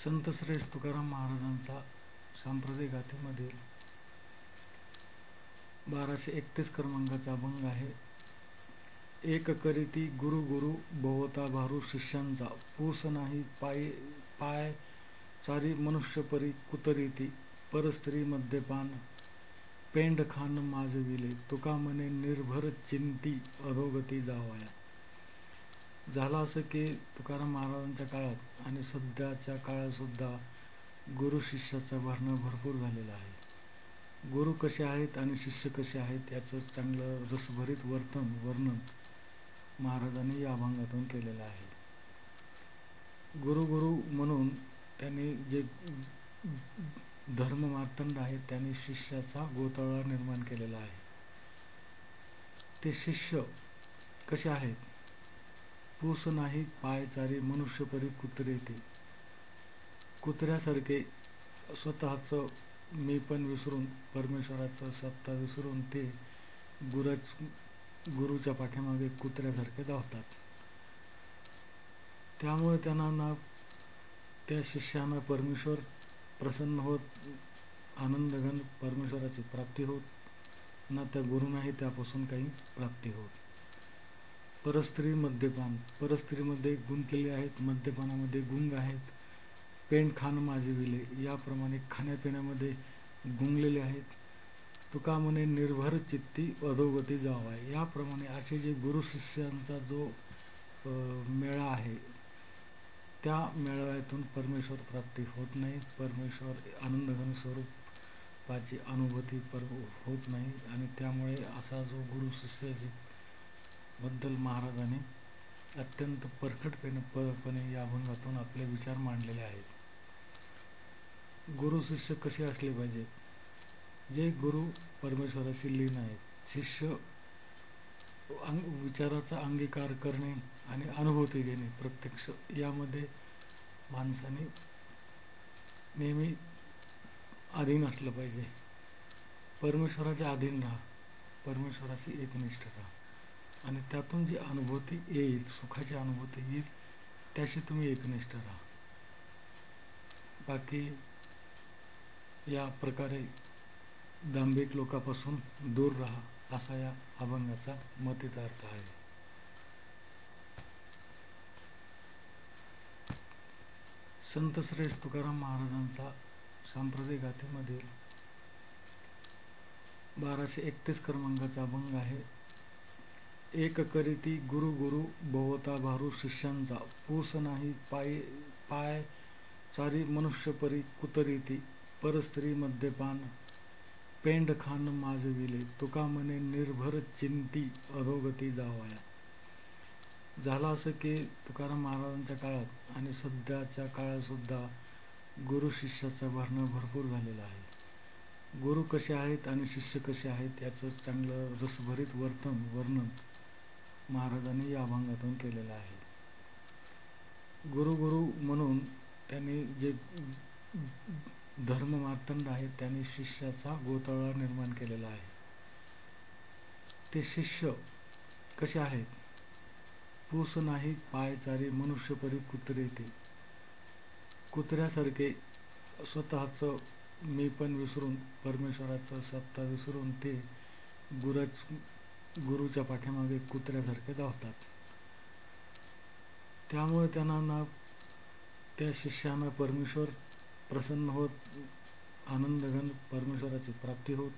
संत श्रेष्ठ तुकाराम महाराजांचा सांप्रदायिक गाथेमधील 1231 क्रमांकाचा अभंग आहे. एक करीती गुरु गुरु भोवता भारू शिष्यांचा, पूस नाही पाय चारी मनुष्य परी कुतरीती, परस्त्री मद्यपान पेंड खान माजविले, तुका मने निर्भर चिंती अधोगती जावाया. झालं असं की तुकाराम महाराजांच्या काळात आणि सध्याच्या काळात सुद्धा गुरु शिष्याचं भरणं भरपूर झालेलं आहे. गुरु कसे आहेत आणि शिष्य कसे आहेत याचं चांगलं रसभरीत वर्णन महाराजांनी या अभंगातून केलेलं आहे. गुरु गुरु म्हणून त्यांनी जे धर्म मार्तंड आहेत त्यांनी शिष्याचा गोतावळा निर्माण केलेला आहे. ते शिष्य कसे आहेत? पूस नाही पाय चारी मनुष्य परी कुत्रेती, कुत्र्यासारखे स्वतःचं मी पण विसरून, परमेश्वराचं सत्ता विसरून ते गुरुच्या पाठीमागे कुत्र्यासारखे धावतात. त्यामुळे त्यांना ना त्या शिष्यानं परमेश्वर प्रसन्न होत, आनंदघन परमेश्वराची प्राप्ती होत, ना त्या गुरुनाही त्यापासून काही प्राप्ती होत. परस्त्री मद्यपान, परस्त्रीमध्ये गुंतलेले आहेत, मद्यपानामध्ये गुंग आहेत. पेंड खान माजविले, याप्रमाणे खाण्यापिण्यामध्ये गुंगलेले आहेत. तुका म्हणे निर्भर चित्ती अधोगती जावा, याप्रमाणे असे जे गुरु शिष्यांचा जो मेळा आहे त्या मेळाव्यातून परमेश्वर प्राप्ती होत नाही, परमेश्वर आनंदघन स्वरूपाची अनुभूती होत नाही. आणि त्यामुळे असा जो गुरु शिष्याची बद्दल महाराजांनी अत्यंत परखडपणे या अभंगातून आपले विचार मांडलेले आहेत. गुरु शिष्य कसे असले पाहिजेत? जे गुरु परमेश्वराशी लीन आहेत, शिष्य विचाराचा अंगीकार करणे आणि अनुभूती घेणे प्रत्यक्ष, यामध्ये माणसाने नेहमी अधीन असलं पाहिजे. परमेश्वराच्या अधीन राहा, परमेश्वराशी एकनिष्ठ राहा आणि त्यातून जी अनुभूती येईल, सुखाची अनुभूती येईल, त्याशी तुम्ही एकनिष्ठ राहा. बाकी या प्रकारे दांभिक लोकांपासून दूर राहा, असा या अभंगाचा मतित अर्थ आहे. संत श्रेष्ठ तुकाराम महाराजांचा सांप्रदायिक गाथेमधील 1231 क्रमांकाचा अभंग आहे. एक करीती गुरु गुरु भोवता भारू शिष्यांचा, पूस नाही पाय चारी मनुष्य परी कुतरीती, परस्त्री मद्यपान पेंड खान माजविले, तुका मने निर्भर चिंती अधोगती जावाया. झालं असं की तुकाराम महाराजांच्या काळात आणि सध्याच्या काळात सुद्धा गुरु शिष्याचं भरणं भरपूर झालेलं आहे. गुरु कसे आहेत आणि शिष्य कसे आहेत याचं चांगलं रसभरीत वर्णन महाराजांनी या अभंगातून केलेलं आहे. गुरु गुरु म्हणून त्यांनी जे धर्म मार्तंड आहेत त्यांनी शिष्याचा गोतावळा निर्माण केलेला आहे. ते शिष्य कसे आहेत? पूस नाही पाय चारी मनुष्य परी कुत्रेती, कुत्र्यासारखे स्वतःचं मी पण विसरून, परमेश्वराचं सत्ता विसरून ते गुरुच्या पाठीमागे कुत्र्यासारखे धावतात. त्यामुळे त्यांना ना त्या शिष्यानं परमेश्वर प्रसन्न होत, आनंदघन परमेश्वराची प्राप्ती होत,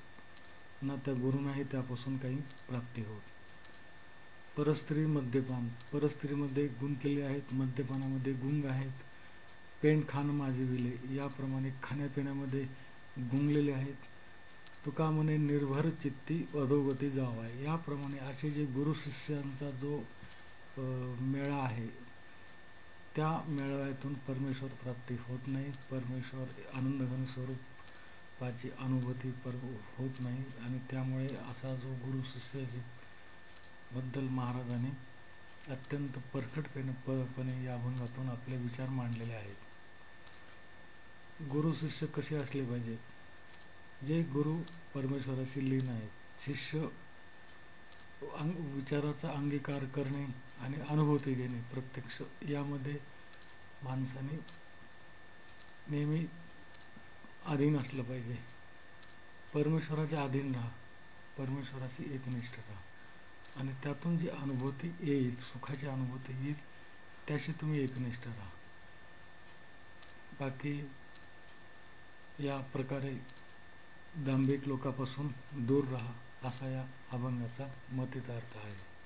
ना त्या गुरुनाही त्यापासून काही प्राप्ती होत. परस्त्री मद्यपान, परस्त्रीमध्ये गुंतलेले आहेत, मद्यपानामध्ये गुंग आहेत. पेंड खान माजविले, याप्रमाणे खाण्यापिण्यामध्ये गुंगलेले आहेत. तुका म्हणे निर्भर चित्ती अधोगती जावा, याप्रमाणे असे जे गुरु शिष्यांचा जो मेळा आहे त्या मेळाव्यातून परमेश्वर प्राप्ती होत नाही, परमेश्वर आनंदघन स्वरूपाची अनुभूती होत नाही. आणि त्यामुळे असा जो गुरु शिष्याची बद्दल महाराजांनी अत्यंत परखडपणे या अभंगातून आपले विचार मांडलेले आहेत. गुरु शिष्य कसे असले पाहिजेत? जे गुरु परमेश्वराशी लीन आहेत, शिष्य विचाराचा अंगीकार करणे आणि अनुभूती घेणे प्रत्यक्ष, यामध्ये माणसाने नेहमी अधीन असलं पाहिजे. परमेश्वराच्या अधीन राहा, परमेश्वराशी एकनिष्ठ राहा आणि त्यातून जी अनुभूती येईल, सुखाची अनुभूती येईल, त्याशी तुम्ही एकनिष्ठ राहा. बाकी या प्रकारे दांभिक लोकांपासून दूर राहा, असा या अभंगाचा मतितार्थ आहे.